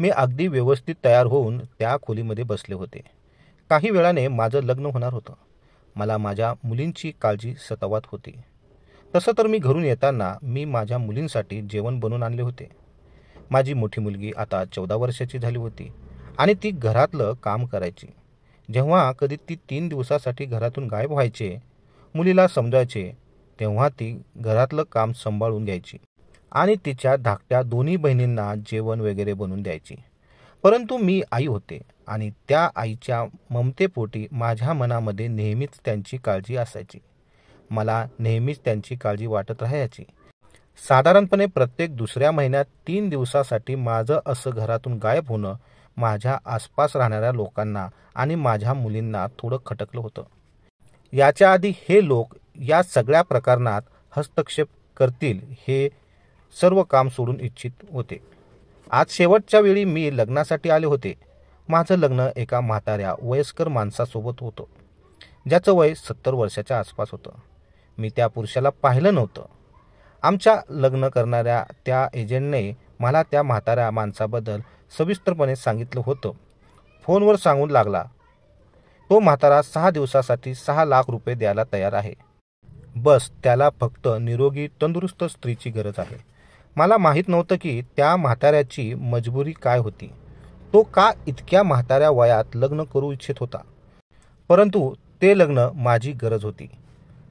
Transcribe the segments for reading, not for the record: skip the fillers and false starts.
मी अगदी व्यवस्थित तयार होऊन त्या खोलीमध्ये बसले होते. काही वेळाने माझं लग्न होणार होतं. मला माझ्या मुलींची काळजी सतावत होती. तसं तर मी घरून येताना मी माझ्या मुलींसाठी जेवण बनवून आणले होते. माझी मोठी मुलगी आता 14 वर्षाची झाली होती आणि ती घरातलं काम करायची. जेव्हा कधी ती 3 दिवसासाठी घरातून गायब व्हायचे, मुलीला समजायचे, तेव्हा ती घरातलं काम सांभाळून घ्यायची आणि तिच्या धाकट्या दोन्ही बहिणींना जेवण वगैरे बनवून द्यायची. परंतु मी आई होते आणि त्या आईच्या ममतेपोटी माझ्या मनामध्ये नेहमीच त्यांची काळजी असायची. मला नेहमीच त्यांची काळजी वाटत राहायची. साधारणपणे प्रत्येक दुसऱ्या महिन्यात 3 दिवसासाठी माझं असं घरातून गायब होणं माझ्या आसपास राहणाऱ्या लोकांना आणि माझ्या मुलींना थोडं खटकलं होतं. याच्या आधी हे लोक या सगळ्या प्रकरणात हस्तक्षेप करतील हे सर्व काम सोडून इच्छित होते. आज शेवटच्या वेळी मी लग्नासाठी आले होते. माझं लग्न एका म्हाताऱ्या वयस्कर माणसासोबत होतं, ज्याचं वय 70 वर्षाच्या आसपास होतं. मी त्या पुरुषाला पाहिलं नव्हतं. आमच्या लग्न करणाऱ्या त्या एजंटने मला त्या म्हाताऱ्या माणसाबद्दल सविस्तरपणे सांगितलं होतं. फोनवर सांगून लागला, तो म्हातारा 6 दिवसासाठी 6 लाख रुपये द्यायला तयार आहे. बस त्याला फक्त निरोगी तंदुरुस्त स्त्रीची गरज आहे. मला माहीत नव्हतं की त्या म्हाताऱ्याची मजबुरी काय होती. तो का इतक्या म्हाताऱ्या वयात लग्न करू इच्छित होता. परंतु ते लग्न माझी गरज होती.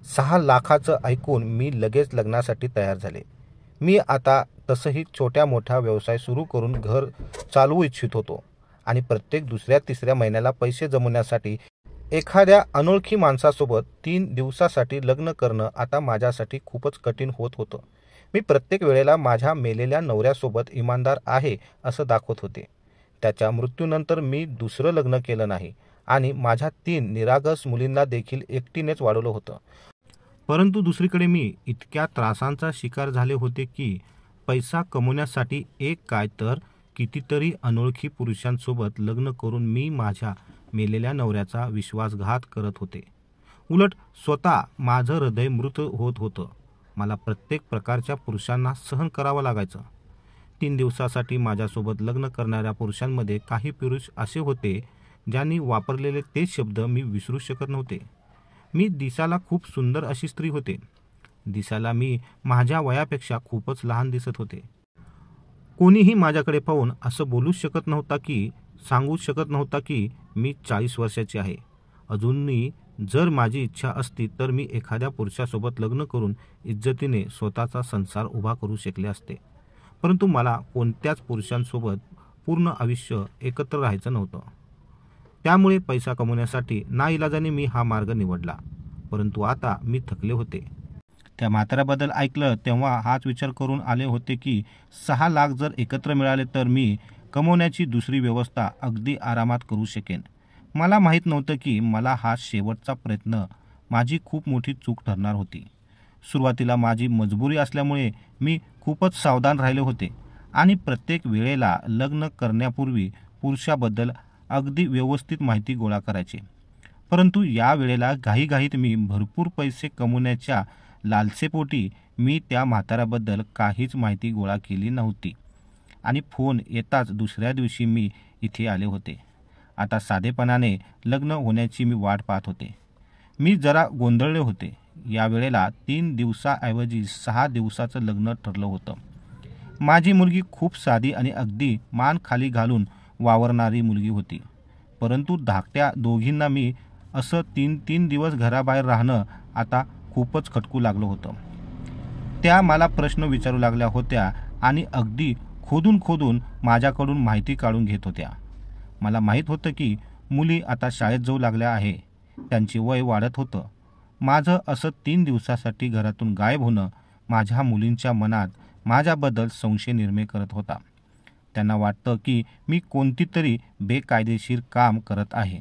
6 लाखाचं ऐकून मी लगेच लग्नासाठी तयार झाले. मी आता तसंही छोट्या मोठा व्यवसाय सुरू करून घर चालवू इच्छित होतो आणि प्रत्येक दुसऱ्या तिसऱ्या महिन्याला पैसे जमवण्यासाठी एखाद्या अनोळखी माणसासोबत 3 दिवसासाठी लग्न करणं आता माझ्यासाठी खूपच कठीण होत होतं. मी प्रत्येक वेळेला माझ्या मेलेल्या नवऱ्यासोबत इमानदार आहे असं दाखवत होते. त्याच्या मृत्यूनंतर मी दुसरं लग्न केलं नाही आणि माझ्या 3 निरागस मुलींना देखील एकटीनेच वाढवलं होतं. परंतु दुसरीकडे मी इतक्या त्रासांचा शिकार झाले होते की पैसा कमवण्यासाठी एक काय तर कितीतरी अनोळखी पुरुषांसोबत लग्न करून मी माझ्या मेलेल्या नवऱ्याचा विश्वासघात करत होते. उलट स्वतः माझं हृदय मृत होत होतं. मला प्रत्येक प्रकारच्या पुरुषांना सहन करावं लागायचं. 3 दिवसासाठी माझ्यासोबत लग्न करणाऱ्या पुरुषांमध्ये काही पुरुष असे होते ज्यांनी वापरलेले ते शब्द मी विसरू शकत नव्हते. मी दिसायला खूप सुंदर अशी स्त्री होते. दिसायला मी माझ्या वयापेक्षा खूपच लहान दिसत होते. कोणीही माझ्याकडे पाहून असं बोलूच शकत नव्हता की सांगू शकत नव्हता की मी 40 वर्षाची आहे. अजूनही जर माझी इच्छा असती तर मी एखाद्या पुरुषासोबत लग्न करून इज्जतीने स्वतःचा संसार उभा करू शकले असते. परंतु मला कोणत्याच पुरुषांसोबत पूर्ण आयुष्य एकत्र राहायचं नव्हतं. त्यामुळे पैसा कमवण्यासाठी नाईलाजाने मी हा मार्ग निवडला. परंतु आता मी थकले होते. त्या म्हाताऱ्याबद्दल ऐकलं तेव्हा हाच विचार करून आले होते की 6 लाख जर एकत्र मिळाले तर मी कमवण्याची दुसरी व्यवस्था अगदी आरामात करू शकेन. मला माहीत नव्हतं की मला हा शेवटचा प्रयत्न माझी खूप मोठी चूक ठरणार होती. सुरुवातीला माझी मजबुरी असल्यामुळे मी खूपच सावधान राहिले होते आणि प्रत्येक वेळेला लग्न करण्यापूर्वी पुरुषाबद्दल अगदी व्यवस्थित माहिती गोळा करायचे. परंतु या वेळेला घाईघाईत मी भरपूर पैसे कमवण्याच्या लालसेपोटी मी त्या म्हाताऱ्याबद्दल काहीच माहिती गोळा केली नव्हती आणि फोन येताच दुसऱ्या दिवशी मी इथे आले होते. आता साधेपणाने लग्न होण्याची मी वाट पाहत होते. मी जरा गोंधळले होते. या वेळेला 3 दिवसाऐवजी 6 दिवसाचं लग्न ठरलं होतं. माझी मुलगी खूप साधी आणि अगदी मान खाली घालून वावरणारी मुलगी होती. परंतु धाकट्या दोघींना मी असं 3-3 दिवस घराबाहेर राहणं आता खूपच खटकू लागलं होतं. त्या मला प्रश्न विचारू लागल्या होत्या आणि अगदी खोदून माझ्याकडून माहिती काढून घेत होत्या. मला माहीत होतं की मुली आता शाळेत जाऊ लागल्या आहे. त्यांचे वय वाढत होतं. माझं असं 3 दिवसासाठी घरातून गायब होणं माझ्या मुलींच्या मनात माझ्याबद्दल संशय निर्माण करत होता. त्यांना वाटतं की मी कोणतीतरी बेकायदेशीर काम करत आहे,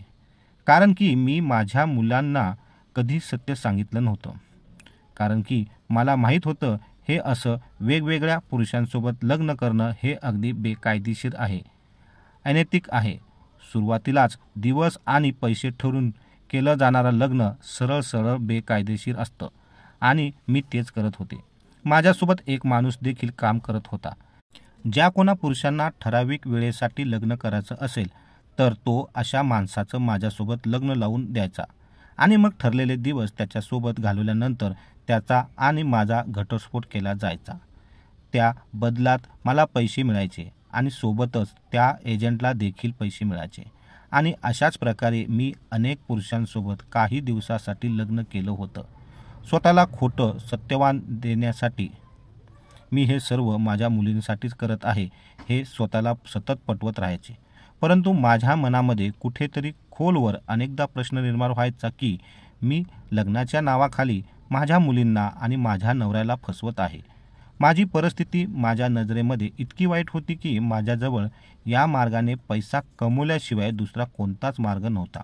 कारण की मी माझ्या मुलांना कधी सत्य सांगितलं नव्हतं. कारण की मला माहीत होतं हे असं वेगवेगळ्या पुरुषांसोबत लग्न करणं हे अगदी बेकायदेशीर आहे, अनैतिक आहे. सुरुवातीलाच दिवस आणि पैसे ठरवून केलं जाणारं लग्न सरळ बेकायदेशीर असतं आणि मी तेच करत होते. माझ्यासोबत एक माणूस देखील काम करत होता ज्या कोणा पुरुषांना ठराविक वेळेसाठी लग्न करायचं असेल तर तो अशा माणसाचं माझ्यासोबत लग्न लावून द्यायचा आणि मग ठरलेले दिवस त्याच्यासोबत घालवल्यानंतर त्याचा आणि माझा घटस्फोट केला जायचा. त्या बदलात मला पैसे मिळायचे आणि सोबतच त्या एजंटला देखील पैसे मिळायचे आणि अशाच प्रकारे मी अनेक पुरुषांसोबत काही दिवसासाठी लग्न केलं होतं. स्वतःला खोटं सत्यवान देण्यासाठी मी हे सर्व माझ्या मुलींसाठीच करत आहे हे स्वतःला सतत पटवत राहायचे. परंतु माझ्या मनामध्ये कुठेतरी खोलवर अनेकदा प्रश्न निर्माण व्हायचा की मी लग्नाच्या नावाखाली माझ्या मुलींना आणि माझ्या नवऱ्याला फसवत आहे. माझी परिस्थिती माझ्या नजरेमध्ये इतकी वाईट होती की माझ्याजवळ या मार्गाने पैसा कमवल्याशिवाय दुसरा कोणताच मार्ग नव्हता.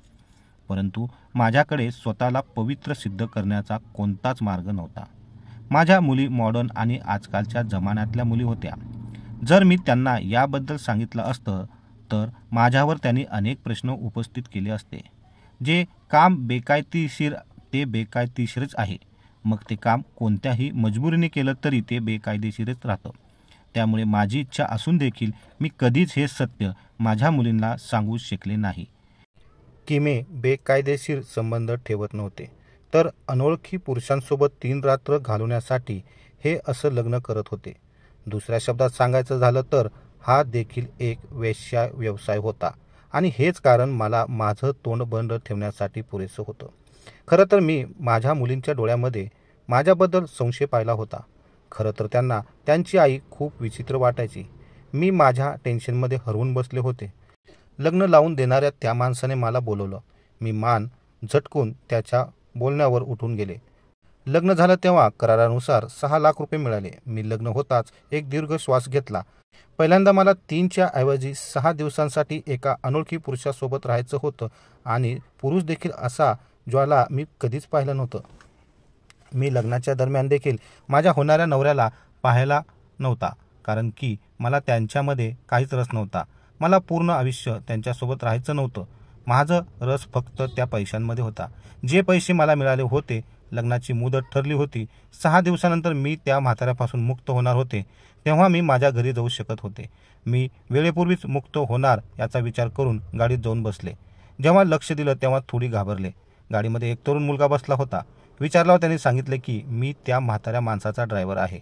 परंतु माझ्याकडे स्वतःला पवित्र सिद्ध करण्याचा कोणताच मार्ग नव्हता. माझ्या मुली मॉडर्न आणि आजकालच्या जमान्यातल्या मुली होत्या. जर मी त्यांना याबद्दल सांगितलं असतं तर माझ्यावर त्यांनी अनेक प्रश्न उपस्थित केले असते. जे काम बेकायदेशीर ते बेकायदेशीरच आहे. मग ते काम कोणत्याही मजबुरीने केलं तरी ते बेकायदेशीरच राहतं. त्यामुळे माझी इच्छा असून देखील मी कधीच हे सत्य माझ्या मुलींना सांगू शकले नाही की मी बेकायदेशीर संबंध ठेवत नव्हते, तर अनोळखी पुरुषांसोबत 3 रात्र घालवण्यासाठी हे असं लग्न करत होते. दुसऱ्या शब्दात सांगायचं झालं तर हा देखील एक वेश्या व्यवसाय होता आणि हेच कारण मला माझं तोंड बंद ठेवण्यासाठी पुरेसं होतं. खरं तर मी माझ्या मुलींच्या डोळ्यामध्ये माझ्याबद्दल संशय पाहिला होता. खरं तर त्यांना त्यांची आई खूप विचित्र वाटायची. मी माझ्या टेन्शनमध्ये हरवून बसले होते. लग्न लावून देणाऱ्या त्या माणसाने मला बोलवलं. मी मान झटकून त्याच्या बोलण्यावर उठून गेले. लग्न झालं तेव्हा करारानुसार 6 लाख रुपये मिळाले. मी लग्न होताच एक दीर्घ श्वास घेतला. पहिल्यांदा मला 3च्या ऐवजी 6 दिवसांसाठी एका अनोळखी पुरुषासोबत राहायचं होतं आणि पुरुष देखील असा ज्याला मी कधीच पाहिलं नव्हतं. मी लग्नाच्या दरम्यान देखील माझ्या होणाऱ्या नवऱ्याला पाहायला नव्हता, कारण की मला त्यांच्यामध्ये काहीच रस नव्हता. मला पूर्ण आयुष्य त्यांच्यासोबत राहायचं नव्हतं. माझं रस फक्त त्या पैशांमध्ये होता. जे पैसे मला मिळाले होते. लग्नाची मुदत ठरली होती. 6 दिवसानंतर मी त्या म्हाताऱ्यापासून मुक्त होणार होते. तेव्हा मी माझ्या घरी जाऊ शकत होते. मी वेळेपूर्वीच मुक्त होणार याचा विचार करून गाडीत जाऊन बसले. जेव्हा लक्ष दिलं तेव्हा थोडी घाबरले. गाडीमध्ये एक तरुण मुलगा बसला होता. विचारल्यावर त्यांनी सांगितले की मी त्या म्हाताऱ्या माणसाचा ड्रायव्हर आहे.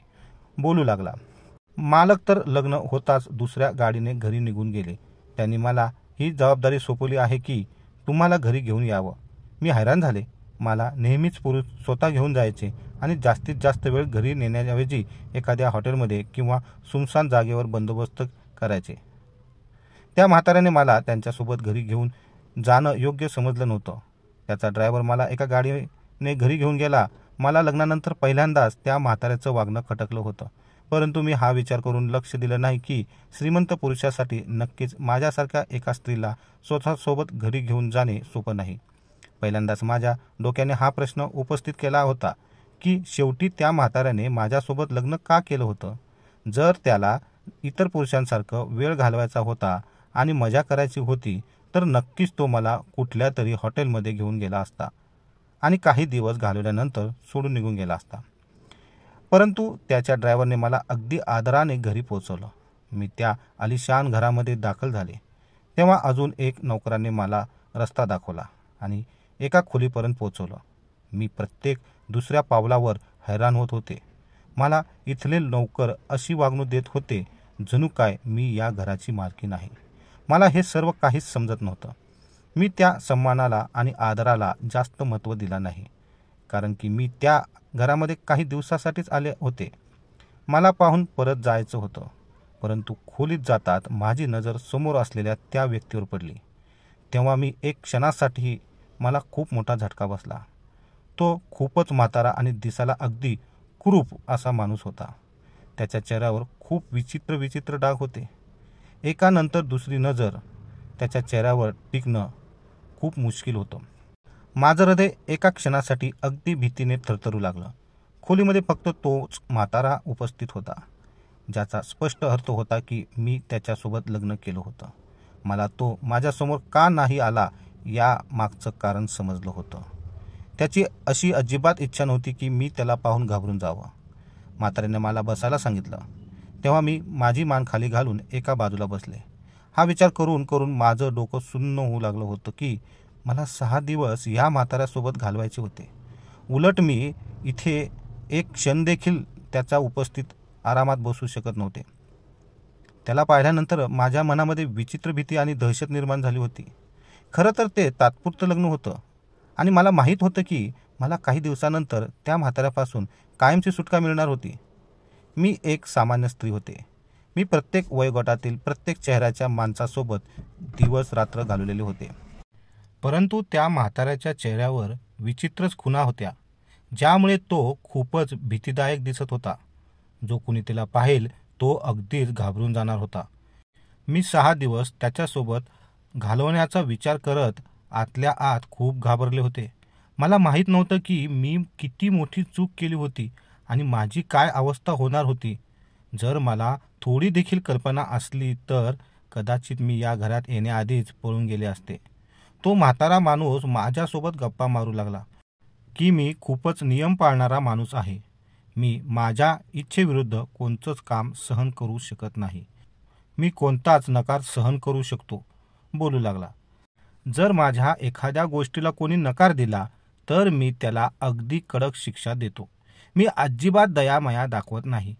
बोलू लागला. मालक तर लग्न होताच दुसऱ्या गाडीने घरी निघून गेले. त्यांनी मला ही जबाबदारी सोपवली आहे की तुम्हाला घरी घेऊन यावं. मी हैराण झाले. मला नेहमीच पुरुष स्वतः घेऊन जायचे आणि जास्तीत जास्त वेळ घरी नेण्याऐवजी एखाद्या हॉटेलमध्ये किंवा सुनसान जागेवर बंदोबस्त करायचे. त्या म्हाताऱ्याने मला त्यांच्यासोबत घरी घेऊन जाणं योग्य समजलं नव्हतं. त्याचा ड्रायव्हर मला एका गाडीने घरी घेऊन गेला. मला लग्नानंतर पहिल्यांदाच त्या म्हाताऱ्याचं वागणं खटकलं होतं. परंतु मी हा विचार करून लक्ष दिलं नाही की श्रीमंत पुरुषासाठी नक्कीच माझ्यासारख्या एका स्त्रीला स्वतःसोबत घरी घेऊन जाणे सोपं नाही. पहिल्यांदाच माझ्या डोक्याने हा प्रश्न उपस्थित केला होता की शेवटी त्या म्हाताऱ्याने माझ्यासोबत लग्न का केलं होतं. जर त्याला इतर पुरुषांसारखं वेळ घालवायचा होता आणि मजा करायची होती तर नक्कीच तो मला कुठल्या तरी हॉटेलमध्ये घेऊन गेला असता आणि काही दिवस घालवल्यानंतर सोडून निघून गेला असता. परंतु त्याच्या ड्रायव्हरने मला अगदी आदराने घरी पोहोचवलं. मी त्या आलिशान घरामध्ये दाखल झाले तेव्हा अजून एक नोकराने मला रस्ता दाखवला आणि एका खोलीपर्यंत पोहोचवलं. मी प्रत्येक दुसऱ्या पावलावर हैराण होत होते. मला इथले नोकर अशी वागणूक देत होते जणू काय मी या घराची मालकीण आहे. मला हे सर्व काहीच समजत नव्हतं. मी त्या सन्मानाला आणि आदराला जास्त महत्त्व दिला नाही, कारण की मी त्या घरामध्ये काही दिवसासाठीच आले होते. मला पाहून परत जायचं होतं. परंतु खोलीत जातात माझी नजर समोर असलेल्या त्या व्यक्तीवर पडली. तेव्हा मी एक क्षणासाठी मला खूप मोठा झटका बसला. तो खूपच म्हातारा आणि दिसायला अगदी कुरूप असा माणूस होता. त्याच्या चेहऱ्यावर खूप विचित्र डाग होते. एकानंतर दुसरी नजर त्याच्या चेहऱ्यावर टिकणं खूप मुश्किल होतं. माझं हृदय एका क्षणासाठी अगदी भीतीने थरथरू लागलं. खोलीमध्ये फक्त तोच म्हातारा उपस्थित होता, ज्याचा स्पष्ट अर्थ होता की मी त्याच्यासोबत लग्न केलं होतं. मला तो माझ्यासमोर का नाही आला या मागचं कारण समजलं होतं. त्याची अशी अजिबात इच्छा नव्हती की मी त्याला पाहून घाबरून जावं. म्हाताऱ्याने मला बसायला सांगितलं. तेव्हा मी माझी मान खाली घालून एका बाजूला बसले. हा विचार करून करून माझं डोकं सुन्न होऊ लागलं होतं की मला 6 दिवस या म्हाताऱ्यासोबत घालवायचे होते. उलट मी इथे एक क्षण देखील त्याच्या उपस्थित आरामात बसू शकत नव्हते. त्याला पाहिल्यानंतर माझ्या मनामध्ये विचित्र भीती आणि दहशत निर्माण झाली होती. खरं तर ते तात्पुरतं लग्न होतं आणि मला माहीत होतं की मला काही दिवसानंतर त्या म्हाताऱ्यापासून कायमची सुटका मिळणार होती. मी एक सामान्य स्त्री होते. मी प्रत्येक वयोगटातील प्रत्येक चेहऱ्याच्या माणसासोबत दिवस रात्र घालवलेले होते. परंतु त्या म्हाताऱ्याच्या चेहऱ्यावर विचित्रच खुणा होत्या, ज्यामुळे तो खूपच भीतीदायक दिसत होता. जो कुणी तिला पाहेल तो अगदीच घाबरून जाणार होता. मी 6 दिवस त्याच्यासोबत घालवण्याचा विचार करत आतल्या आत खूप घाबरले होते. मला माहीत नव्हतं की मी किती मोठी चूक केली होती आणि माझी काय अवस्था होणार होती. जर मला थोडी देखील कल्पना असली तर कदाचित मी या घरात येण्याआधीच पळून गेले असते. तो म्हातारा माणूस माझ्यासोबत गप्पा मारू लागला की मी खूपच नियम पाळणारा माणूस आहे. मी माझ्या इच्छेविरुद्ध कोणतंच काम सहन करू शकत नाही. मी कोणताच नकार सहन करू शकतो, बोलू लागला. जर माझ्या एखाद्या गोष्टीला कोणी नकार दिला तर मी त्याला अगदी कडक शिक्षा देतो. मी अजिबात दयामाया दाखवत नाही.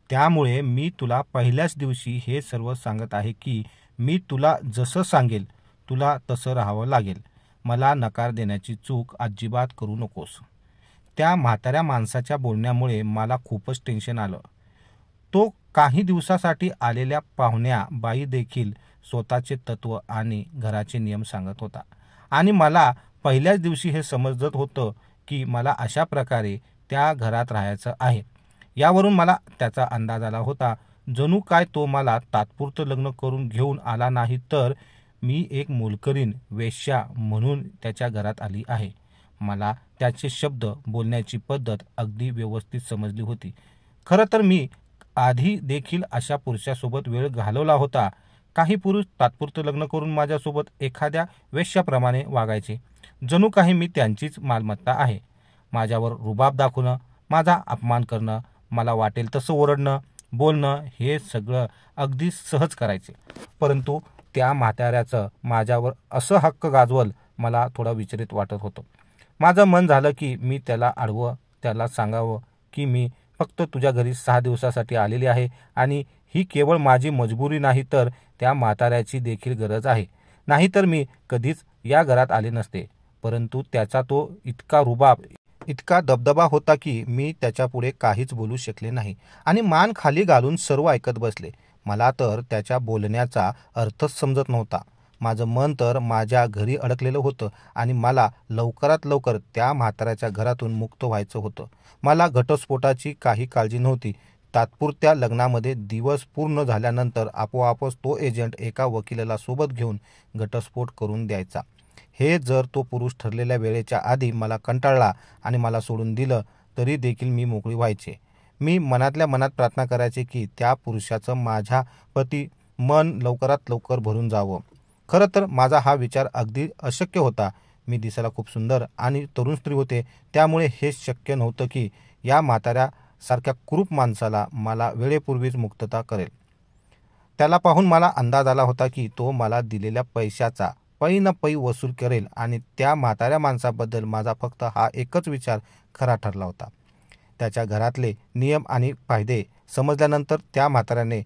त्यामुळे मी तुला पहिल्याच दिवशी हे सर्व सांगत आहे की मी तुला जसं सांगेल तुला तसं राहावं लागेल. मला नकार देण्याची चूक अजिबात करू नकोस. त्या म्हाताऱ्या माणसाच्या बोलण्यामुळे मला खूपच टेन्शन आलं. तो काही दिवसासाठी आलेल्या पाहुण्या बाई देखील स्वतःचे तत्व आणि घराचे नियम सांगत होता आणि मला पहिल्याच दिवशी हे समजत होतं की मला अशा प्रकारे त्या घरात राहायचं आहे. यावरून मला त्याचा अंदाज आला होता. जणू काय तो मला तात्पुरतं लग्न करून घेऊन आला नाही तर मी एक मोलकरीण वेश्या म्हणून त्याच्या घरात आली आहे. मला त्याचे शब्द, बोलण्याची पद्धत अगदी व्यवस्थित समजली होती. खरं तर मी आधी देखील अशा पुरुषासोबत वेळ घालवला होता. काही पुरुष तात्पुरतं लग्न करून माझ्यासोबत एखाद्या वेश्याप्रमाणे वागायचे, जणू काही मी त्यांचीच मालमत्ता आहे. माझ्यावर रुबाब दाखवणं, माझा अपमान करणं, मला वाटेल तसं ओरडणं, बोलणं हे सगळं अगदी सहज करायचे. परंतु त्या म्हाताऱ्याचं माझ्यावर असं हक्क गाजवल मला थोडं विचलित वाटत होतं. माझं मन झालं की मी त्याला अडवं, त्याला सांगावं की मी फक्त तुझ्या घरी 6 दिवसासाठी आलेली आहे आणि ही केवळ माझी मजबुरी नाही तर त्या म्हाताऱ्याची देखील गरज आहे. नाहीतर मी कधीच या घरात आले नसते. परंतु त्याचा तो इतका रुबाब, इतका दबदबा होता की मी त्याच्यापुढे काहीच बोलू शकले नाही आणि मान खाली घालून सर्व ऐकत बसले. मला तर त्याच्या बोलण्याचा अर्थच समजत नव्हता. माझं मन तर माझ्या घरी अडकलेलं होतं आणि मला लवकरात लवकर त्या म्हाताऱ्याच्या घरातून मुक्त व्हायचं होतं. मला घटस्फोटाची काही काळजी नव्हती. तात्पुरत्या लग्नामध्ये दिवस पूर्ण झाल्यानंतर आपोआपच तो एजंट एका वकिलाला सोबत घेऊन घटस्फोट करून द्यायचा. हे जर तो पुरुष ठरलेल्या वेळेच्या आधी मला कंटाळला आणि मला सोडून दिलं तरी देखील मी मोकळी व्हायचे. मी मनातल्या मनात प्रार्थना करायचे की त्या पुरुषाचं माझ्या प्रति मन लवकरात लवकर भरून जावं. खरं तर माझा हा विचार अगदी अशक्य होता. मी दिसायला खूप सुंदर आणि तरुण स्त्री होते, त्यामुळे हे शक्य नव्हतं की या म्हाताऱ्यासारख्या कुरूप माणसाला मला वेळेपूर्वीच मुक्तता करेल. त्याला पाहून मला अंदाज आला होता की तो मला दिलेल्या पैशाचा पै न पै वसूल करेल आणि त्या म्हाताऱ्या माणसाबद्दल माझा फक्त हा एकच विचार खरा ठरला होता. त्याच्या घरातले नियम आणि फायदे समजल्यानंतर त्या म्हाताऱ्याने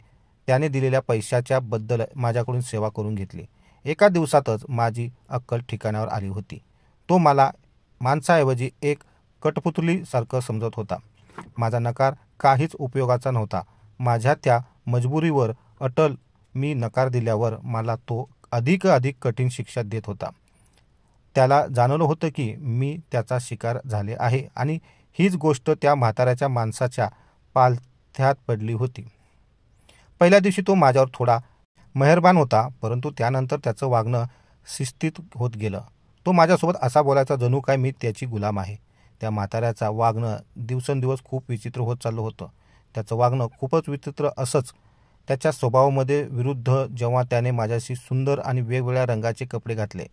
त्याने दिलेल्या पैशाच्या बद्दल माझ्याकडून सेवा करून घेतली. एका दिवसातच माझी अक्कल ठिकाणावर आली होती. तो मला माणसाऐवजी एक कठपुतलीसारखं समजत होता. माझा नकार काहीच उपयोगाचा नव्हता. माझ्या त्या मजबुरीवर अटल मी नकार दिल्यावर मला तो अधिक कठीण शिक्षा देत होता. त्याला जाणवलं होतं की मी त्याचा शिकार झाले आहे आणि हीच गोष्ट त्या म्हाताऱ्याच्या माणसाच्या पालथ्यात पडली होती. पहिल्या दिवशी तो माझ्यावर थोडा मेहरबान होता, परंतु त्यानंतर त्याचं वागणं शिस्तीत होत गेलं. तो माझ्यासोबत असा बोलायचा जणू काय मी त्याची गुलाम आहे. त्या म्हाताऱ्याचा वागणं दिवसेंदिवस खूप विचित्र होत चाललं होतं. त्याचं वागणं खूपच विचित्र असंच त्याच्या स्वभावामध्ये विरुद्ध जेव्हा त्याने माझ्याशी सुंदर आणि वेगवेगळ्या रंगाचे कपडे घातले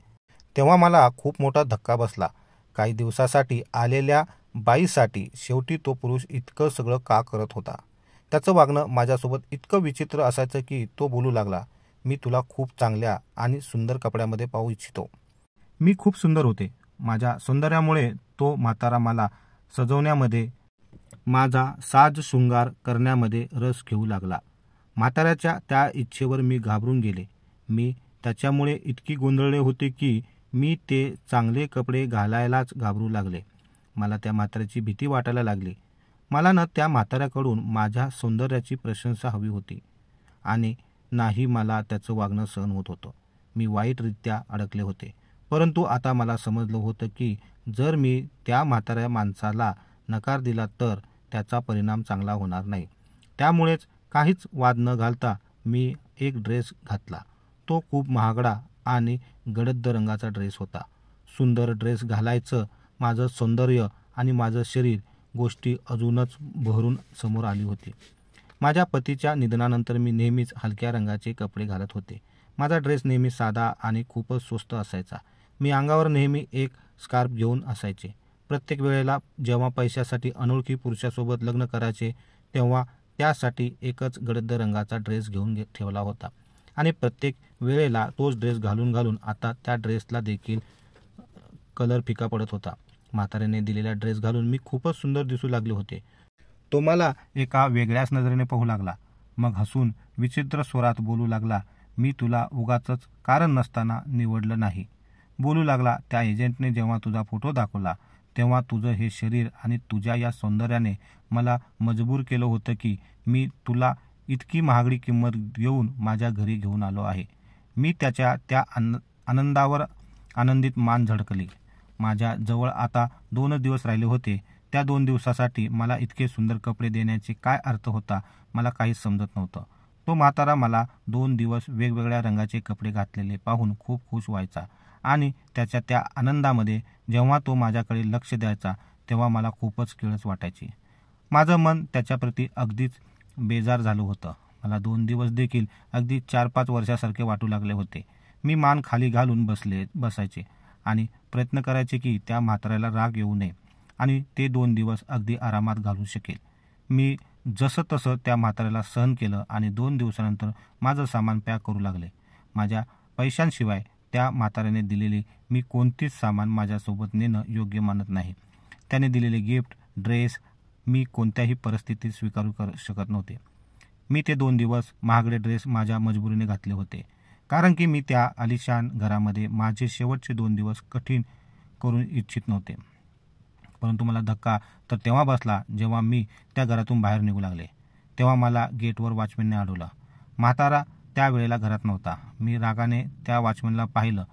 तेव्हा मला खूप मोठा धक्का बसला. काही दिवसासाठी आलेल्या बाईसाठी शेवटी तो पुरुष इतकं सगळं का करत होता? त्याचं वागणं माझ्यासोबत इतकं विचित्र असायचं की तो बोलू लागला, मी तुला खूप चांगल्या आणि सुंदर कपड्यामध्ये पाहू इच्छितो. मी खूप सुंदर होते. माझ्या सौंदर्यामुळे तो म्हातारा मला सजवण्यामध्ये, माझा साज शृंगार करण्यामध्ये रस घेऊ लागला. म्हाताऱ्याच्या त्या इच्छेवर मी घाबरून गेले. मी त्याच्यामुळे इतकी गोंधळले होते की मी ते चांगले कपडे घालायलाच घाबरू लागले. मला त्या म्हाताऱ्याची भीती वाटायला लागली. मला ना त्या म्हाताऱ्याकडून माझ्या सौंदर्याची प्रशंसा हवी होती आणि नाही मला त्याचं वागणं सहन होत होतं. मी वाईटरित्या अडकले होते. परंतु आता मला समजलं होतं की जर मी त्या म्हाताऱ्या माणसाला नकार दिला तर त्याचा परिणाम चांगला होणार नाही. त्यामुळेच काहीच वाद न घालता मी एक ड्रेस घातला. तो खूप महागडा आणि गडद रंगाचा ड्रेस होता. सुंदर ड्रेस घालायचं, माझं सौंदर्य आणि माझं शरीर गोष्टी अजूनच बहरून समोर आली होती. माझ्या पतीच्या निधनानंतर मी नेहमीच हलक्या रंगाचे कपडे घालत होते. माझा ड्रेस नेहमी साधा आणि खूपच स्वस्त असायचा. मी अंगावर नेहमी एक स्कार्फ घेऊन असायचे. प्रत्येक वेळेला जेव्हा पैशासाठी अनोळखी पुरुषासोबत लग्न करायचे तेव्हा त्यासाठी एकच गडद रंगाचा ड्रेस घेऊन ठेवला होता आणि प्रत्येक वेळेला तोच ड्रेस घालून घालून आता त्या ड्रेसला देखील कलर फिका पडत होता. म्हाताऱ्याने दिलेला ड्रेस घालून मी खूपच सुंदर दिसू लागले होते. तो मला एका वेगळ्याच नजरेने पाहू लागला. मग हसून विचित्र स्वरात बोलू लागला, मी तुला उगाचच कारण नसताना निवडलं नाही. बोलू लागला, त्या एजंटने जेव्हा तुझा फोटो दाखवला तेव्हा तुझं हे शरीर आणि तुझ्या या सौंदर्याने मला मजबूर केलं होतं की मी तुला इतकी महागडी किंमत देऊन माझ्या घरी घेऊन आलो आहे. मी त्याच्या त्या आनंदावर आनंदित मान झळकली. माझ्या जवळ आता 2 दिवस राहिले होते. त्या 2 दिवसासाठी मला इतके सुंदर कपडे देण्याचे काय अर्थ होता मला काहीच समजत नव्हतं. तो म्हातारा मला 2 दिवस वेगवेगळ्या रंगाचे कपडे घातलेले पाहून खूप खुश व्हायचा आणि त्याच्या त्या आनंदामध्ये जेव्हा तो माझ्याकडे लक्ष द्यायचा तेव्हा मला खूपच किळस वाटायची. माझं मन त्याच्याप्रती अगदीच बेजार झालं होतं. मला 2 दिवस देखील अगदी 4-5 वर्षासारखे वाटू लागले होते. मी मान खाली घालून बसायचे आणि प्रयत्न करायचे की त्या म्हाताऱ्याला राग येऊ नये आणि ते 2 दिवस अगदी आरामात घालू शकेल. मी जसं तसं त्या म्हाताऱ्याला सहन केलं आणि 2 दिवसानंतर माझं सामान पॅक करू लागले. माझ्या पैशांशिवाय त्या म्हाताऱ्याने दिलेली मी कोणतीच सामान माझ्यासोबत नेणं योग्य मानत नाही. त्याने दिलेले गिफ्ट, ड्रेस मी कोणत्याही परिस्थितीत स्वीकारू शकत नव्हते. मी ते 2 दिवस महागडे ड्रेस माझ्या मजबुरीने घातले होते कारण की मी त्या आलिशान घरामध्ये माझे शेवटचे 2 दिवस कठीण करू इच्छित नव्हते. परंतु मला धक्का तर तेव्हा बसला जेव्हा मी त्या घरातून बाहेर निघू लागले. तेव्हा मला गेटवर वॉचमॅनने अडवलं. म्हातारा त्यावेळेला घरात नव्हता. मी रागाने त्या वॉचमॅनला पाहिलं.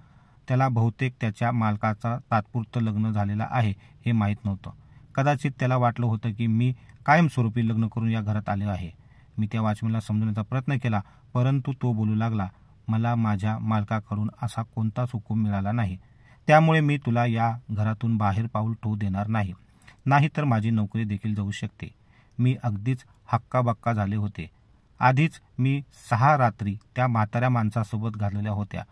त्याला बहुतेक त्याच्या मालकाचा तात्पुरतं लग्न झालेलं आहे हे माहीत नव्हतं. कदाचित त्याला वाटलं होतं की मी कायमस्वरूपी लग्न करून या घरात आले आहे. मी त्या वॉचमॅनला समजवण्याचा प्रयत्न केला परंतु तो बोलू लागला, मला माझ्या मालकाकडून असा कोणताच हुकूम मिळाला नाही. त्यामुळे मी तुला या घरातून बाहेर पाऊल ठेवू देणार नाही. नाहीतर माझी नोकरी देखील जाऊ शकते. मी अगदीच हक्काबक्का झाले होते. आधीच मी 6 रात्री त्या म्हाताऱ्या माणसासोबत घालवल्या होत्या.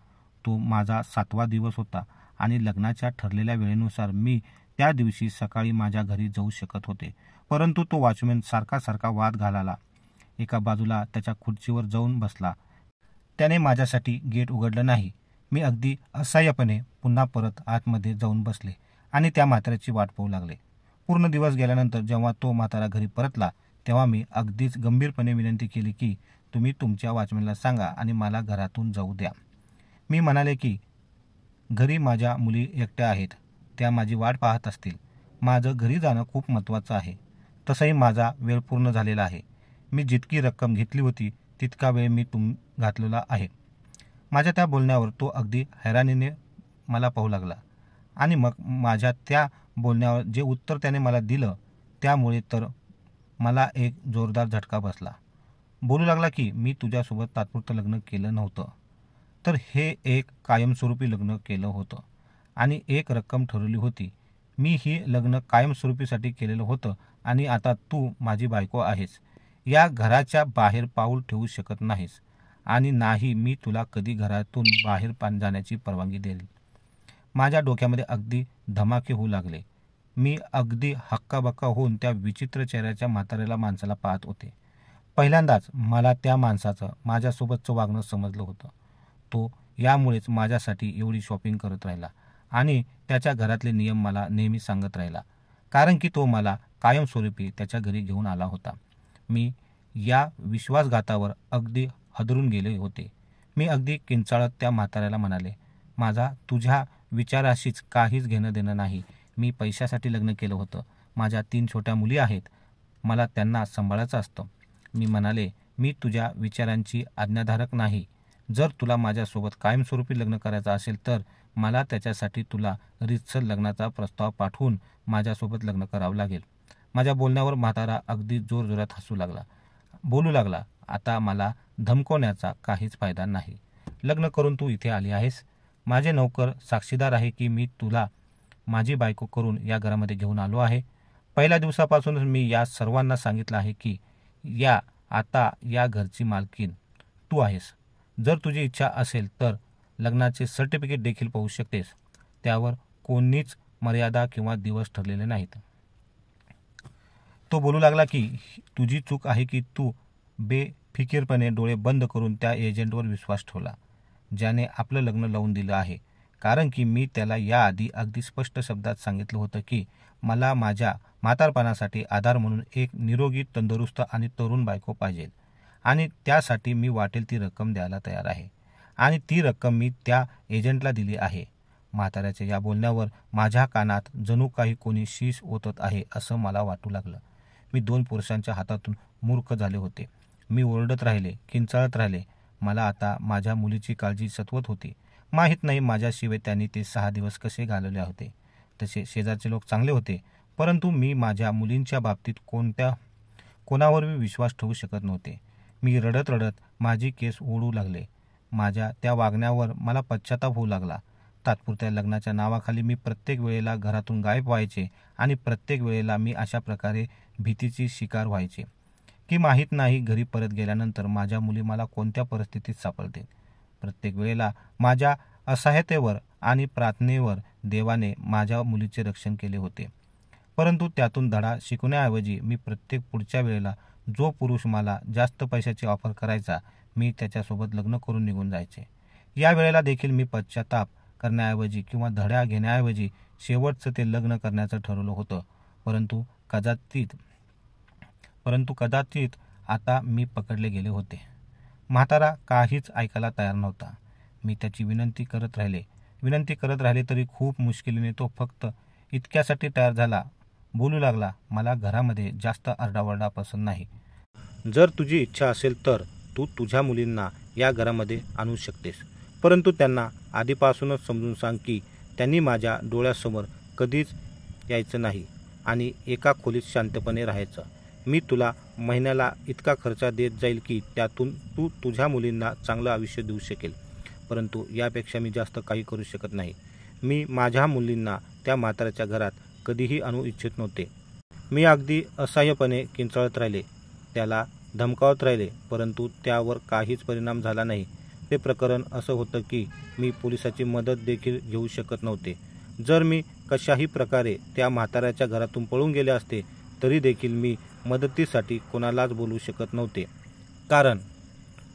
तो माझा 7वा दिवस होता आणि लग्नाच्या ठरलेल्या वेळेनुसार मी त्या दिवशी सकाळी माझ्या घरी जाऊ शकत होते. परंतु तो वॉचमॅन सारखा वाद घालायला. एका बाजूला त्याच्या खुर्चीवर जाऊन बसला. त्याने माझ्यासाठी गेट उघडलं नाही. मी अगदी असह्यपणे पुन्हा परत आतमध्ये जाऊन बसले आणि त्या म्हाताऱ्याची वाट पाहू लागले. पूर्ण दिवस गेल्यानंतर जेव्हा तो म्हातारा घरी परतला तेव्हा मी अगदीच गंभीरपणे विनंती केली की तुम्ही तुमच्या वॉचमॅनला सांगा आणि मला घरातून जाऊ द्या. मी म्हणाले की घरी माझ्या मुली एकट्या आहेत. त्या माझी वाट पाहत असतील. माझं घरी जाणं खूप महत्त्वाचं आहे. तसंही माझा वेळ पूर्ण झालेला आहे. मी जितकी रक्कम घेतली होती तितका वेळ मी घातलेला आहे. माझ्या त्या बोलण्यावर तो अगदी हैराणीने मला पाहू लागला आणि मग माझ्या त्या बोलण्यावर जे उत्तर त्याने मला दिलं त्यामुळे तर मला एक जोरदार झटका बसला. बोलू लागला की मी तुझ्यासोबत तात्पुरतं लग्न केलं नव्हतं तर हे एक कायमस्वरूपी लग्न केलं होतं आणि एक रक्कम ठरवली होती. मी ही लग्न कायमस्वरूपीसाठी केलेलं होतं आणि आता तू माझी बायको आहेस. या घराच्या बाहेर पाऊल ठेवू शकत नाहीस आणि नाही मी तुला कधी घरातून बाहेर जाण्याची परवानगी देईल. माझ्या डोक्यामध्ये अगदी धमाके होऊ लागले. मी अगदी हक्काबक्का होऊन त्या विचित्र चेहऱ्याच्या म्हाताऱ्याला माणसाला पाहत होते. पहिल्यांदाच मला त्या माणसाचं माझ्यासोबतचं वागणं समजलं होतं. तो यामुळेच माझ्यासाठी एवढी शॉपिंग करत राहिला आणि त्याच्या घरातले नियम मला नेहमी सांगत राहिला, कारण की तो मला कायमस्वरूपी त्याच्या घरी घेऊन आला होता. मी या विश्वासघातावर अगदी हादरून गेले होते. मी अगदी किंचाळत त्या म्हाताऱ्याला म्हणाले, माझा तुझ्या विचाराशीच काहीच घेणं देणं नाही. मी पैशासाठी लग्न केलं होतं. माझ्या 3 छोट्या मुली आहेत. मला त्यांना सांभाळायचं असतं. मी म्हणाले, मी तुझ्या विचारांची आज्ञाधारक नाही. जर तुला माझ्यासोबत कायमस्वरूपी लग्न करायचं असेल तर मला त्याच्यासाठी तुला रीतसर लग्नाचा प्रस्ताव पाठवून माझ्यासोबत लग्न करावं लागेल. माझ्या बोलण्यावर म्हातारा अगदी जोरजोरात हसू लागला. बोलू लागला, आता मला धमकवण्याचा काहीच फायदा नाही. लग्न करून तू इथे आली आहेस. माझे नौकर साक्षीदार आहे की मी तुला माझी बायको करून या घरामध्ये घेऊन आलो आहे. पहिल्या दिवसापासूनच मी या सर्वांना सांगितलं आहे की आता या घरची मालकीण तू आहेस. जर तुझी इच्छा असेल तर लग्नाचे सर्टिफिकेट देखील पाहू शकतेस. त्यावर कोणीच मर्यादा किंवा दिवस ठरलेले नाहीत. तो बोलू लागला की तुझी चूक आहे की तू बेफिकीरपणे डोळे बंद करून त्या एजंटवर विश्वास ठेवला, ज्याने आपलं लग्न लावून दिलं आहे. कारण की मी त्याला याआधी अगदी स्पष्ट शब्दात सांगितलं होतं की मला माझ्या म्हातारपणासाठी आधार म्हणून एक निरोगी, तंदुरुस्त आणि तरुण बायको पाहिजे आणि त्यासाठी मी वाटेल ती रक्कम द्यायला तयार आहे आणि ती रक्कम मी त्या एजंटला दिली आहे. म्हाताऱ्याच्या या बोलण्यावर माझ्या कानात जणू काही कोणी शीश ओतत आहे असं मला वाटू लागलं. मी 2 पुरुषांच्या हातातून मूर्ख झाले होते. मी ओरडत राहिले, किंचाळत राहिले. मला आता माझ्या मुलीची काळजी सतवत होती. माहीत नाही माझ्याशिवाय त्यांनी ते 6 दिवस कसे घालवले होते. तसे शेजारचे लोक चांगले होते, परंतु मी माझ्या मुलींच्या बाबतीत कोणावरही विश्वास ठेवू शकत नव्हते. मी रडत रडत माझी केस ओढू लागले. माझ्या त्या वागण्यावर मला पश्चाताप होऊ लागला. तात्पुरत्या लग्नाच्या नावाखाली मी प्रत्येक वेळेला घरातून गायब व्हायचे आणि प्रत्येक वेळेला मी अशा प्रकारे भीतीची शिकार व्हायचे की माहीत नाही घरी परत गेल्यानंतर माझ्या मुली मला कोणत्या परिस्थितीत सापडतील. प्रत्येक वेळेला माझ्या असहायतेवर आणि प्रार्थनेवर देवाने माझ्या मुलीचे रक्षण केले होते. परंतु त्यातून धडा शिकण्याऐवजी मी प्रत्येक पुढच्या वेळेला जो पुरुष मला जास्त पैशाची ऑफर करायचा, मी त्याच्यासोबत लग्न करून निघून जायचे. या वेळेला देखील मी पश्चाताप करण्याऐवजी किंवा धड्या घेण्याऐवजी शेवटचं ते लग्न करण्याचं ठरवलं होतं. परंतु कदाचित आता मी पकडले गेले होते. म्हातारा काहीच ऐकायला तयार नव्हता. मी त्याची विनंती करत राहिले तरी खूप मुश्किलीने तो फक्त इतक्यासाठी तयार झाला. बोलू लागला, मला घरामध्ये जास्त आरडाओरडा पसंत नाही. जर तुझी इच्छा असेल तर तू तुझ्या मुलींना या घरामध्ये आणू शकतेस, परंतु त्यांना आधीपासूनच समजून सांग की त्यांनी माझ्या डोळ्यासमोर कधीच यायचं नाही आणि एका खोलीत शांतपणे राहायचं. मी तुला महिन्याला इतका खर्च देत जाईल की त्यातून तू तुझ्या मुलींना चांगलं आयुष्य देऊ शकेल, परंतु यापेक्षा मी जास्त काही करू शकत नाही. मी माझ्या मुलींना त्या म्हाताऱ्याच्या घरात कधीही आणू इच्छित नव्हते. मी अगदी असह्यपणे किंचाळत राहिले, त्याला धमकावत राहिले, परंतु त्यावर काहीच परिणाम झाला नाही. ते प्रकरण असं होतं की मी पोलिसाची मदत देखील घेऊ शकत नव्हते. जर मी कशाही प्रकारे त्या म्हाताऱ्याच्या घरातून पळून गेले असते तरी देखील मी मदतीसाठी कोणालाच बोलवू शकत नव्हते, कारण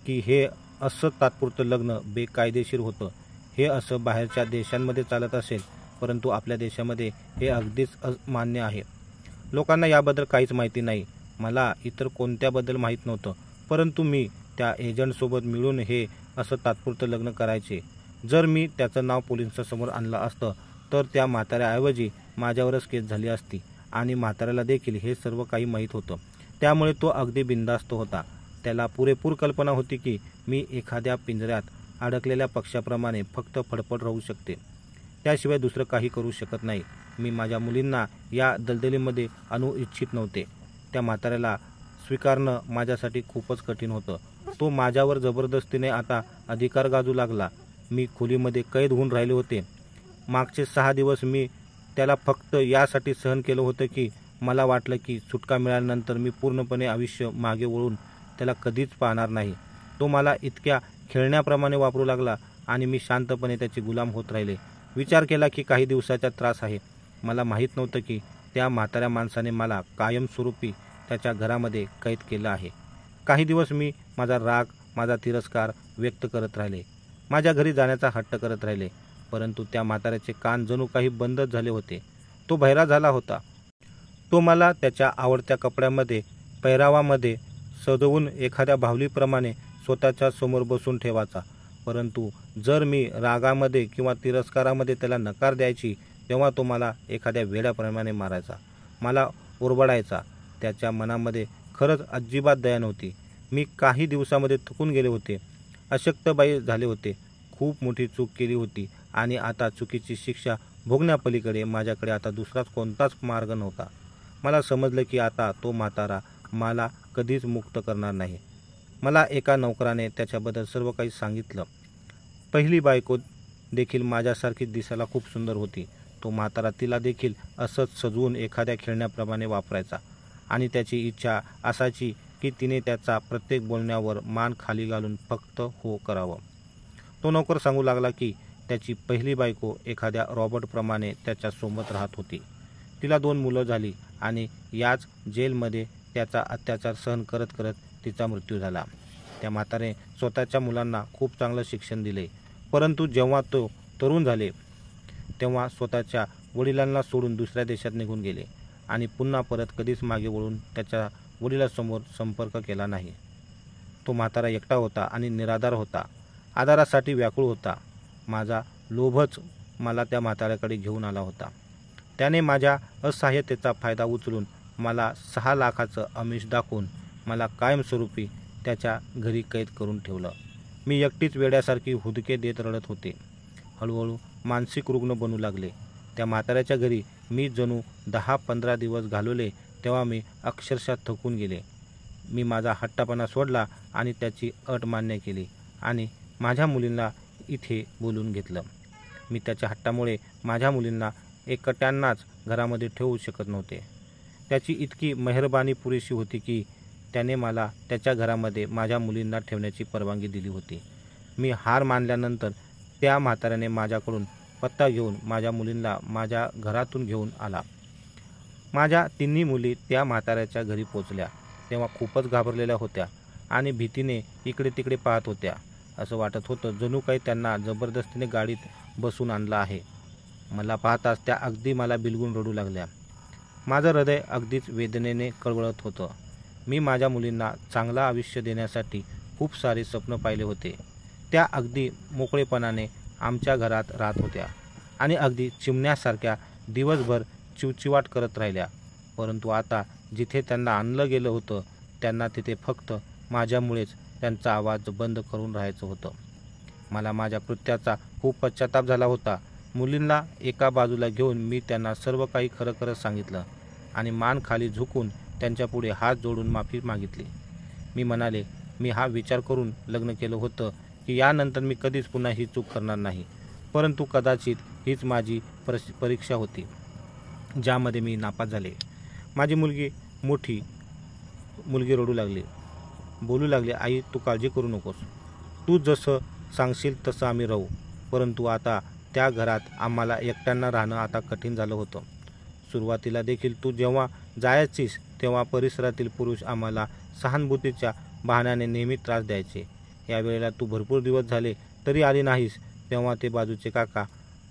की हे असं तात्पुरतं लग्न बेकायदेशीर होतं. हे असं बाहेरच्या देशांमध्ये चालत असेल, परंतु आपल्या देशामध्ये हे अगदीच अमान्य आहे. लोकांना याबद्दल काहीच माहिती नाही. मला इतर कोणत्याबद्दल माहीत नव्हतं, परंतु मी त्या एजंटसोबत मिळून हे असं तात्पुरतं लग्न करायचे. जर मी त्याचं नाव पोलिसांसमोर आणलं असतं तर त्या म्हाताऱ्याऐवजी माझ्यावरच केस झाली असती आणि म्हाताऱ्याला देखील हे सर्व काही माहीत होतं. त्यामुळे तो अगदी बिनधास्त होता. त्याला पुरेपूर कल्पना होती की मी एखाद्या पिंजऱ्यात अडकलेल्या पक्ष्याप्रमाणे फक्त फडफड राहू शकते, त्याशिवाय दुसरं काही करू शकत नाही. मी माझ्या मुलींना या दलदलीमध्ये आणू इच्छित नव्हते. त्या म्हाताऱ्याला स्वीकारणं माझ्यासाठी खूपच कठीण होतं. तो माझ्यावर जबरदस्तीने आता अधिकार गाजू लागला. मी खोलीमध्ये कैद होऊन राहिले होते. मागचे 6 दिवस मी त्याला फक्त यासाठी सहन केलं होतं की मला वाटलं की सुटका मिळाल्यानंतर मी पूर्णपणे आयुष्य मागे वळून त्याला कधीच पाहणार नाही. तो मला इतक्या खेळण्याप्रमाणे वापरू लागला आणि मी शांतपणे त्याची गुलाम होत राहिले. विचार केला की काही दिवसाचा त्रास आहे. मला माहीत नव्हतं की त्या म्हाताऱ्या माणसाने मला कायमस्वरूपी त्याच्या घरामध्ये कैद केलं आहे. काही दिवस मी माझा राग, माझा तिरस्कार व्यक्त करत राहिले. माझ्या घरी जाण्याचा हट्ट करत राहिले. परंतु त्या म्हाताऱ्याचे कान जणू काही बंदच झाले होते. तो बहिरा झाला होता. तो मला त्याच्या आवडत्या कपड्यामध्ये, पेहरावामध्ये सजवून एखाद्या बाहुलीप्रमाणे स्वतःच्या समोर बसून ठेवायचा. परंतु जर मी रागामध्ये किंवा तिरस्कारामध्ये त्याला नकार द्यायची, तेव्हा तो मला एखाद्या वेड्याप्रमाणे मारायचा, मला ओरबाडायचा. त्याच्या मनामध्ये खरंच अजिबात दया नव्हती. मी काही दिवसामध्ये थकून गेले होते, अशक्तबाई झाले होते, खूप मोठी चूक केली होती आणि आता चुकीची शिक्षा भोगण्यापलीकडे माझ्याकडे आता दुसराच कोणताच मार्ग नव्हता. मला समजलं की आता तो म्हातारा मला कधीच मुक्त करणार नाही. मला एका नोकराने त्याच्याबद्दल सर्व काही सांगितलं. पहिली बायको देखील माझ्यासारखीच दिसायला खूप सुंदर होती. तो म्हातारा तिला देखील असंच सजवून एखाद्या खेळण्याप्रमाणे वापरायचा आणि त्याची इच्छा असायची की तिने त्याचा प्रत्येक बोलण्यावर मान खाली घालून फक्त हो करावं. तो नोकर सांगू लागला की त्याची पहिली बायको एखाद्या रॉबर्टप्रमाणे त्याच्यासोबत राहत होती. तिला 2 मुलं झाली आणि याच जेलमध्ये त्याचा अत्याचार सहन करत करत तिचा मृत्यू झाला. त्या म्हातारे स्वतःच्या मुलांना खूप चांगलं शिक्षण दिले, परंतु जेव्हा तो तरुण झाले तेव्हा स्वतःच्या वडिलांना सोडून दुसऱ्या देशात निघून गेले आणि पुन्हा परत कधीच मागे वळून त्याच्या वडिलांसमोर संपर्क केला नाही. तो म्हातारा एकटा होता आणि निराधार होता, आधारासाठी व्याकुळ होता. माझा लोभच मला त्या म्हाताऱ्याकडे घेऊन आला होता. त्याने माझ्या असहाय्यतेचा फायदा उचलून मला 6 लाखाचं आमिष दाखवून मला कायमस्वरूपी त्याच्या घरी कैद करून ठेवलं. मी एकटीच वेड्यासारखी हुदके देत रडत होते. हळूहळू मानसिक रुग्ण बनू लागले. त्या म्हाताऱ्याच्या घरी मी जणू 10-15 दिवस घालवले तेव्हा मी अक्षरशः थकून गेले. मी माझा हट्टापणा सोडला आणि त्याची अट मान्य केली आणि माझ्या मुलींना इथे बोलून घेतलं. मी त्याच्या हट्टामुळे माझ्या मुलींना एकट्यांनाच घरामध्ये ठेवू शकत नव्हते. त्याची इतकी मेहरबानी पुरेशी होती की त्याने मला त्याच्या घरामध्ये माझ्या मुलींना ठेवण्याची परवानगी दिली होती. मी हार मानल्यानंतर त्या म्हाताऱ्याने माझ्याकडून पत्ता घेऊन माझ्या मुलींना माझ्या घरातून घेऊन आला. माझ्या 3 मुली त्या म्हाताऱ्याच्या घरी पोचल्या तेव्हा खूपच घाबरलेल्या होत्या आणि भीतीने इकडे तिकडे पाहत होत्या. असं वाटत होतं जणू काही त्यांना जबरदस्तीने गाडीत बसून आणलं आहे. मला पाहताच त्या अगदी मला बिलगून रडू लागल्या. माझं हृदय अगदीच वेदनेने कळवळत होतं. मी माझ्या मुलींना चांगलं आयुष्य देण्यासाठी खूप सारे स्वप्न पाहिले होते. त्या अगदी मोकळेपणाने आमच्या घरात राहत होत्या आणि अगदी चिमण्यासारख्या दिवसभर चिवचिवाट करत राहिल्या. परंतु आता जिथे त्यांना आणलं गेलं होतं त्यांना तिथे फक्त माझ्यामुळेच त्यांचा आवाज बंद करून राहायचं होतं. मला माझ्या कृत्याचा खूप पश्चाताप झाला होता. मुलींना एका बाजूला घेऊन मी त्यांना सर्व काही खरं खरं सांगितलं आणि मान खाली झुकून त्यांच्यापुढे हात जोडून माफी मागितली. मी म्हणाले, मी हा विचार करून लग्न केलं होतं की यानंतर मी कधीच पुन्हा ही चूक करणार नाही. परंतु कदाचित हीच माझी परीक्षा होती ज्यामध्ये मी नापास झाले. माझी मोठी मुलगी रडू लागली, बोलू लागली, आई तू काळजी करू नकोस, तू जसं सांगशील तसं आम्ही राहू. परंतु आता त्या घरात आम्हाला एकट्यांना राहणं आता कठीण झालं होतं. सुरुवातीला देखील तू जेव्हा जायचीस तेव्हा परिसरातील पुरुष आम्हाला सहानुभूतीच्या बहाण्याने नेहमी त्रास द्यायचे. यावेळेला तू भरपूर दिवस झाले तरी आली नाहीस तेव्हा ते बाजूचे काका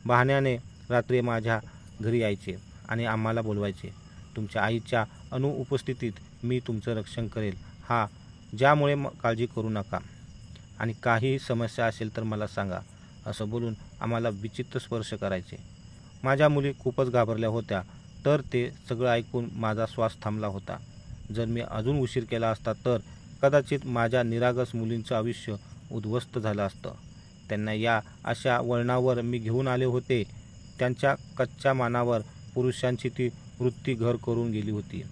बहाण्याने रात्री माझ्या घरी यायचे आणि आम्हाला बोलवायचे. तुमच्या आईच्या अनुपस्थितीत मी तुमचं रक्षण करेल, ज्यामुळे काळजी करू नका आणि काहीही समस्या असेल तर मला सांगा, असं बोलून आम्हाला विचित्र स्पर्श करायचे. माझ्या मुली खूपच घाबरल्या होत्या, तर ते सगळं ऐकून माझा श्वास थांबला होता. जर मी अजून उशीर केला असता तर कदाचित माझ्या निरागस मुलींचं आयुष्य उद्ध्वस्त झालं असतं. त्यांना या अशा वळणावर मी घेऊन आले होते. त्यांच्या कच्च्या मानावर पुरुषांची ती वृत्ती घर करून गेली होती.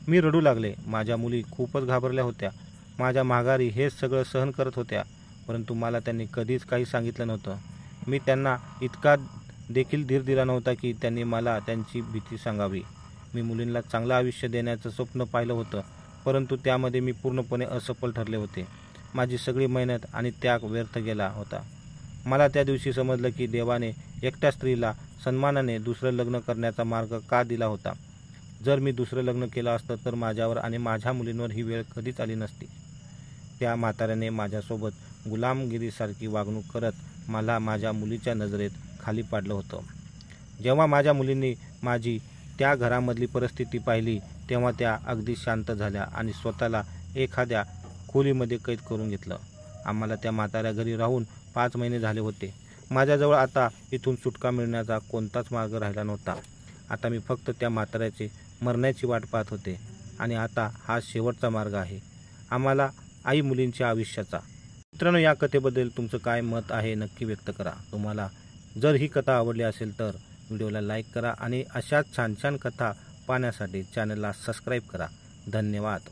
मी रडू लागले. माझ्या मुली खूपच घाबरल्या होत्या. माझ्या माघारी हे सगळं सहन करत होत्या, परंतु मला त्यांनी कधीच काही सांगितलं नव्हतं. मी त्यांना इतका देखील धीर दिला नव्हता की त्यांनी मला त्यांची भीती सांगावी. मी मुलींना चांगलं आयुष्य देण्याचं स्वप्न पाहिलं होतं, परंतु त्यामध्ये मी पूर्णपणे असफल ठरले होते. माझी सगळी मेहनत आणि त्याग व्यर्थ गेला होता. मला त्या दिवशी समजलं की देवाने एकट्या स्त्रीला सन्मानाने दुसरं लग्न करण्याचा मार्ग का दिला होता. जर मी दुसरं लग्न केलं असतं तर माझ्यावर आणि माझ्या मुलींवर ही वेळ कधीच आली नसती. त्या म्हाताऱ्याने माझ्यासोबत गुलामगिरीसारखी वागणूक करत मला माझ्या मुलीच्या नजरेत खाली पाडलं होतं. जेव्हा माझ्या मुलींनी माझी त्या घरामधली परिस्थिती पाहिली तेव्हा त्या अगदी शांत झाल्या आणि स्वतःला एखाद्या खोलीमध्ये कैद करून घेतलं. आम्हाला त्या म्हाताऱ्या घरी राहून 5 महिने झाले होते. माझ्याजवळ आता इथून सुटका मिळण्याचा कोणताच मार्ग राहिला नव्हता. आता मी फक्त त्या म्हाताऱ्याचे मरण्याची वाट पाहत होते आणि आता हा शेवटचा मार्ग आहे आम्हाला आई मुलींच्या आयुष्याचा. मित्रांनो, या कथेबद्दल तुमचं काय मत आहे नक्की व्यक्त करा. तुम्हाला जर ही कथा आवडली असेल तर व्हिडिओला लाईक करा आणि अशाच छान छान कथा पाहण्यासाठी चॅनलला सबस्क्राईब करा. धन्यवाद.